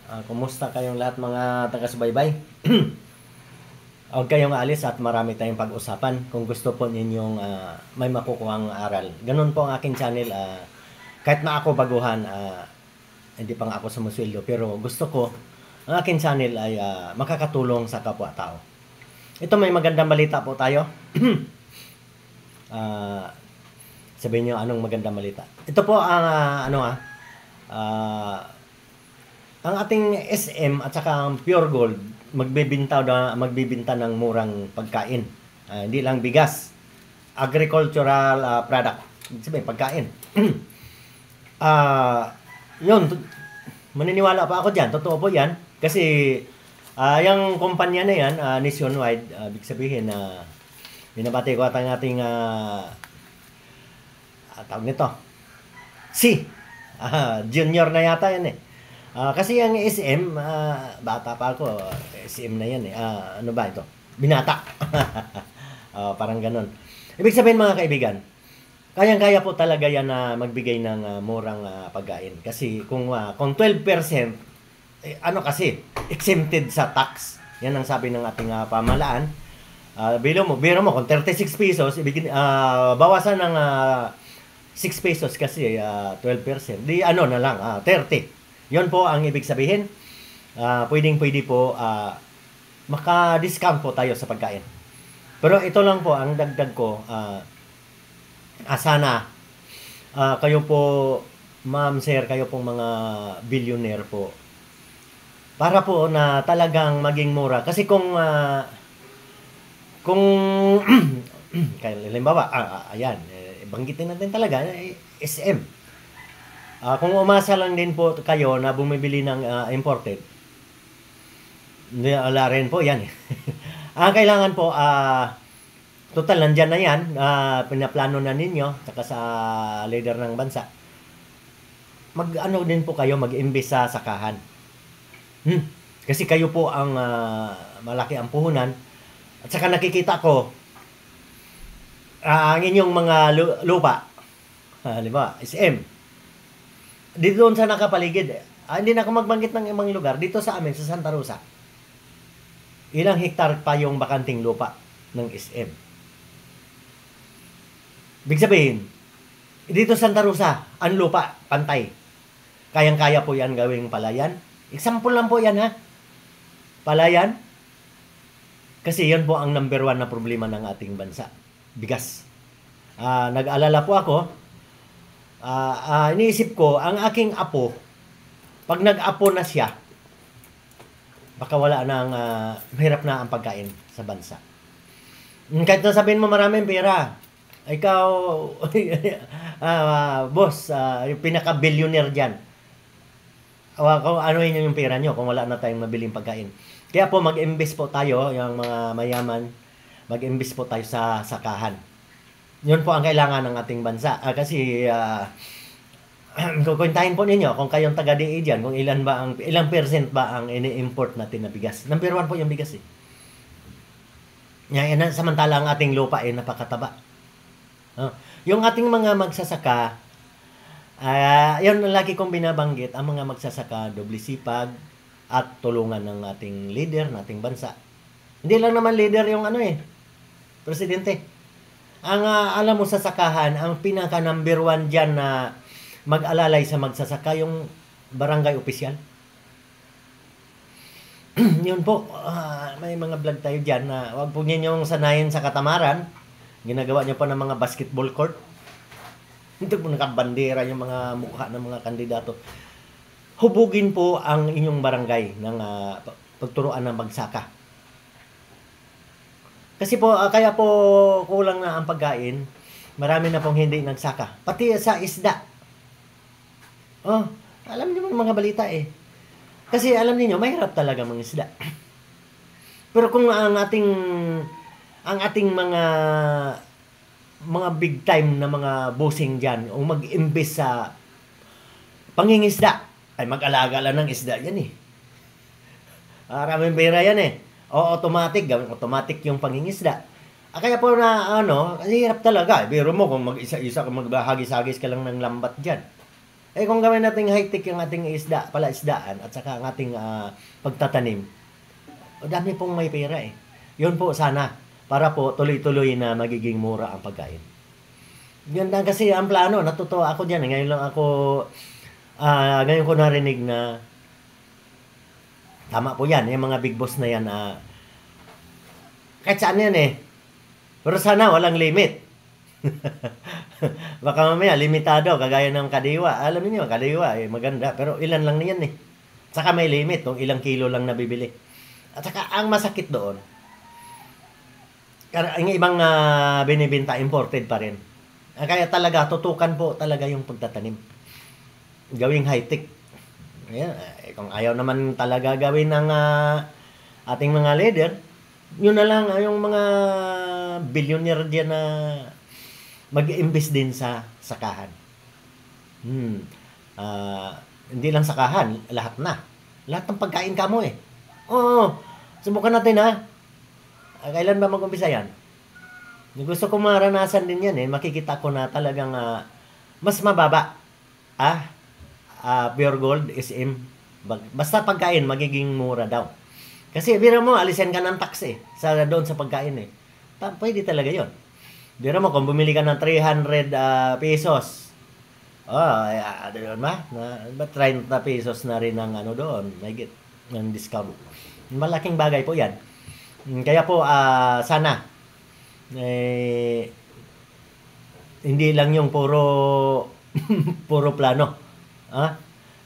Kumusta kayong lahat mga taga-subaybay? Huwag kayong alis at marami tayong pag-usapan kung gusto po ninyong may makukuhang aral. Ganun po ang aking channel. Kahit na ako baguhan, hindi pa nga ako sumusweldo, pero gusto ko ang aking channel ay makakatulong sa kapwa-tao. Ito may magandang balita po tayo. Ah, Sabihin nyo anong magandang balita. Ito po ang ah, ang ating SM at saka ang Pure Gold magbibinta ng murang pagkain. Hindi lang bigas. Agricultural product. Ibig sabihin, pagkain. Yun, maniniwala pa ako dyan. Totoo po yan. Kasi yung kumpanya na yan, nationwide, ibig sabihin na binabati ko at ang ating tawag nito. Junior na yata yan eh. Kasi ang SM, bata pa ako, SM na yan eh. Ano ba ito? Binata. Parang ganun. Ibig sabihin mga kaibigan, kayang-kaya po talaga yan na magbigay ng murang pagkain. Kasi kung 12%, kasi, exempted sa tax. Yan ang sabi ng ating pamahalaan. Biro mo, kung 36 pesos, bawasan ng 6 pesos kasi 12%. Di na lang, 30. Yon po ang ibig sabihin. Pwede po maka-discount po tayo sa pagkain. Pero ito lang po ang dagdag ko. Sana kayo po, ma'am, sir, kayo pong mga billionaire po. Para po na talagang maging mura. Kasi kung kaya halimbawa, ayan, banggitin natin talaga, SM. Kung umasa lang din po kayo na bumibili ng imported, wala rin po yan. Ang kailangan po, total nandyan na yan, pinaplano na ninyo, saka sa leader ng bansa, mag-ano din po kayo, mag-imbes sa sakahan. Kasi kayo po ang malaki ang puhunan, at saka nakikita ko, ang inyong mga lupa, halimbawa, SM, dito doon sa nakapaligid, hindi na ako magbanggit ng ibang lugar, dito sa amin, sa Santa Rosa, ilang hektar pa yung bakanting lupa ng SM. Ibig sabihin, dito sa Santa Rosa, ang lupa, pantay. Kayang-kaya po yan gawing palayan. Example lang po yan, ha? Palayan. Kasi yan po ang number 1 na problema ng ating bansa. Bigas. Nag-alala po ako, iniisip ko, ang aking apo, pag nag-apo na siya, baka wala nang, mahirap na ang pagkain sa bansa. Kahit na sabihin mo maraming pera, ikaw, boss, yung pinaka-billionaire dyan, kung ano yun yung pera nyo, kung wala na tayong mabiling pagkain. Kaya po, mag-invest po tayo, yung mga mayaman, mag-invest po tayo sa sakahan. Yun po ang kailangan ng ating bansa. Kasi kukuntahin po ninyo kung kayong taga-DA dyan, kung ilang percent ba ang ini-import natin na bigas. Number 1 po yung bigas eh. Yan, samantala ang ating lupa ay napakataba. Yung ating mga magsasaka, yun lagi kong binabanggit, ang mga magsasaka, doble sipag at tulungan ng ating leader, ng ating bansa. Hindi lang naman leader yung presidente. Ang alam mo sa sakahan, ang pinaka number 1 dyan na mag-alalay sa magsasaka, yung barangay opisyal. Yun po, may mga vlog tayo dyan na wag po ninyong sanayin sa katamaran. Ginagawa nyo pa ng mga basketball court. Hindi po nakabandera yung mga mukha ng mga kandidato. Hubugin po ang inyong barangay ng pagturuan ng magsaka. Kasi po, kaya po kulang na ang pagkain. Marami na pong hindi nagsaka. Pati sa isda. Alam niyo mga balita eh. Kasi alam niyo mahirap talaga mga isda. Pero kung ang ating mga big time na mga bossing dyan, o mag-imbes sa pangingisda, ay mag-alaga lang ng isda yan eh. Maraming pera yan eh. Automatic, gawin automatic yung pangingisda. Kaya po na hirap talaga. Biro mo kung mag-isa-isa ka magbahagis-hagis ka lang ng lambat dyan. Eh kung gawin nating high-tech yung ating isda, palaisdaan at saka ang ating pagtatanim, o dami pong may pera eh. Yun po sana, para po tuloy-tuloy na magiging mura ang pagkain. Yun lang kasi ang plano, natutuwa ako diyan. Ngayon lang ako, ngayon ko narinig na tama po yan, yung mga big boss na yan, kahit saan yan eh. Pero sana walang limit. Baka mamaya limitado kagaya ng kadiwa. Alam niyo, kadiwa eh maganda pero ilan lang niyan eh. Saka may limit kung ilang kilo lang nabibili. At saka ang masakit doon, ang ibang binibenta imported pa rin. Kaya talaga tutukan po talaga yung pagtatanim. Gawing high-tech. Ayan, kung ayaw naman talaga gawin ng ating mga leader, yun na lang yung mga billionaire diyan na mag-iimbest din sa sakahan. Hindi lang sakahan, lahat na. Lahat ng pagkain ka mo eh. Oo, subukan natin ha. Kailan ba mag-umpisa yan? Gusto ko maranasan din yan eh. Makikita ko na talagang mas mababa. Pure Gold, SM. Basta pagkain, magiging mura daw. Kasi biro mo, alisin ka ng tax eh. Doon sa pagkain eh. Pwede talaga yon. Biro mo, kung bumili ka ng 300 pesos, doon ba? 30 pesos na rin ang ano doon. May get ng discount. Malaking bagay po yan. Kaya po, sana, hindi lang yung puro puro plano.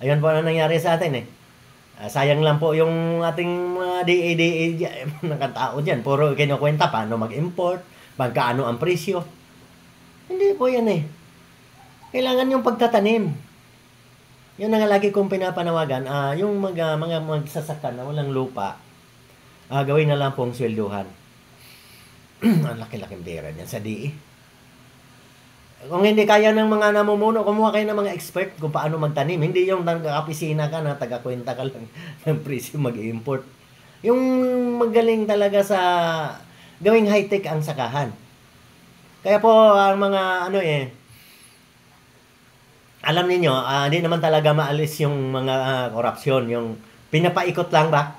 Ayun po na nangyari sa atin eh. Sayang lang po yung ating mga DA ng tao dyan. Puro kinukwenta paano mag-import, magkaano ang presyo. Hindi po yan eh. Kailangan yung pagtatanim. Yun na nga lagi kong pinapanawagan. Yung mga magsasaka na walang lupa, gawin na lang pong swelduhan. Ang laki-laking pera niyan sa DA. Kung hindi kaya ng mga namumuno, kumuha kayo ng mga expert kung paano magtanim. Hindi yung taga-kapisina ka na taga-kwenta ka lang ng presyo mag-import. Yung magaling talaga sa gawing high-tech ang sakahan. Kaya po ang mga alam niyo, hindi naman talaga maalis yung mga korupsyon. Yung pinapaikot lang ba?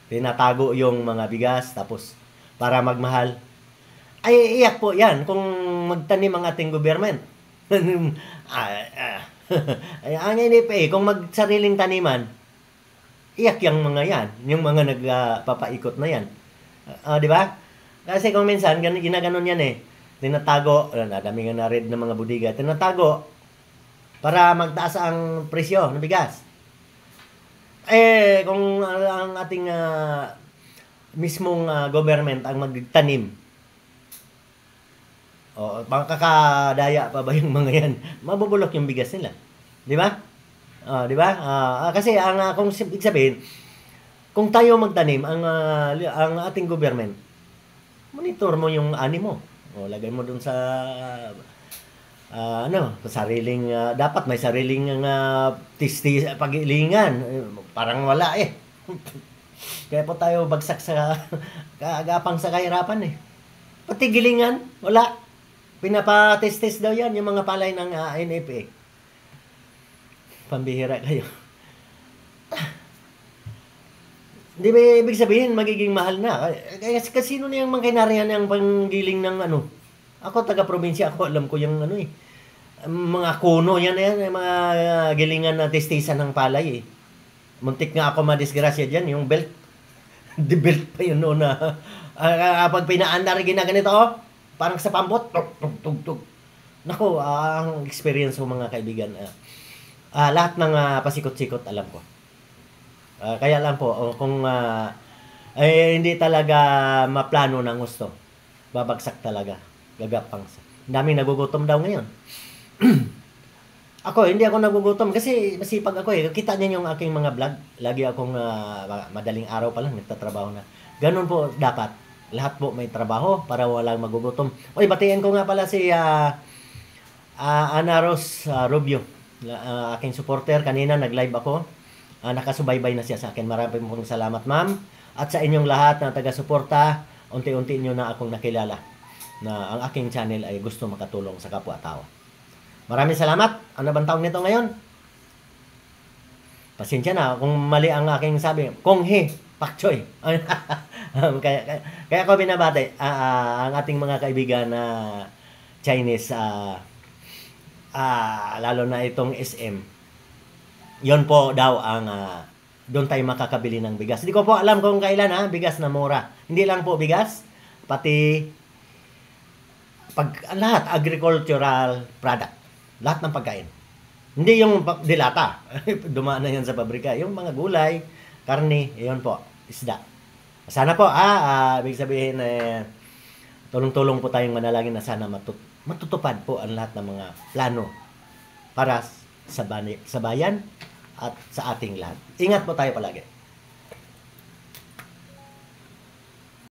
Tinatago yung mga bigas tapos para magmahal. Ay, iyak po yan kung magtanim ang ating government. Ang NFA, kung magsariling taniman, iyak yung mga yan. Yung mga nagpapaikot na yan. Di ba? Kasi kung minsan, ginaganon yan eh. Tinatago, dami nga na-read ng mga budiga, tinatago para magtaas ang presyo ng bigas. Kung ang ating mismong government ang magtanim, makakadaya pa ba yung mga yan? Mabubulok yung bigas nila. Di ba? Di ba? Kasi kung ibig sabihin, kung tayo magtanim, ang ating government, monitor mo yung ani mo. Lagay mo dun sa sariling, dapat may sariling pag-ilingan. Parang wala eh. Kaya po tayo bagsak sa kaagapang sa kahirapan eh. Pati gilingan, wala. Pinapatestes daw yan, yung mga palay ng NFA. Pambihira kayo. Hindi ba ibig sabihin, magiging mahal na? Kasi sino na yung mga kinarihan ng panggiling ng Ako, taga-probinsya, ako alam ko yung mga kuno yan, yung mga gilingan na testisan ng palay eh. Muntik nga ako madisgrasya dyan, yung belt. The belt pa yun noon na kapag pinaandar, ginaganito parang sa pambot, tug. Nako, ang experience ko mga kaibigan, lahat ng pasikot-sikot alam ko. Kaya lang po, kung hindi talaga maplano ng gusto, babagsak talaga, gagapang. Daming nagugutom daw ngayon. Ako, hindi ako nagugutom kasi masipag ako eh. Kita niyo yung aking mga vlog. Lagi akong madaling araw pa lang nagtatrabaho na. Ganun po dapat. Lahat po may trabaho para walang magugutom. Batiin ko nga pala si Ana Ros Rubio, aking supporter. Kanina nag-live ako. Nakasubaybay na siya sa akin. Maraming pong salamat, ma'am. At sa inyong lahat na taga-suporta, unti-unti nyo na akong nakilala na ang aking channel ay gusto makatulong sa kapwa-tao. Maraming salamat. Ano bang tawag nito ngayon? Pasensya na kung mali ang aking sabi. Kung he, pak choy. Kaya ko binabati ang ating mga kaibigan na Chinese, lalo na itong SM. Yon po daw ang doon tayo makakabili ng bigas. Hindi ko po alam kung kailan bigas na mura. Hindi lang po bigas, pati lahat agricultural product. Lahat ng pagkain. Hindi yung dilata. Dumaan na yan sa pabrika. Yung mga gulay, karne, yun po, isda. Sana po, ibig sabihin, tulong-tulong po tayong manalangin na sana matutupad po ang lahat ng mga plano para sa bayan at sa ating lahat. Ingat po tayo palagi.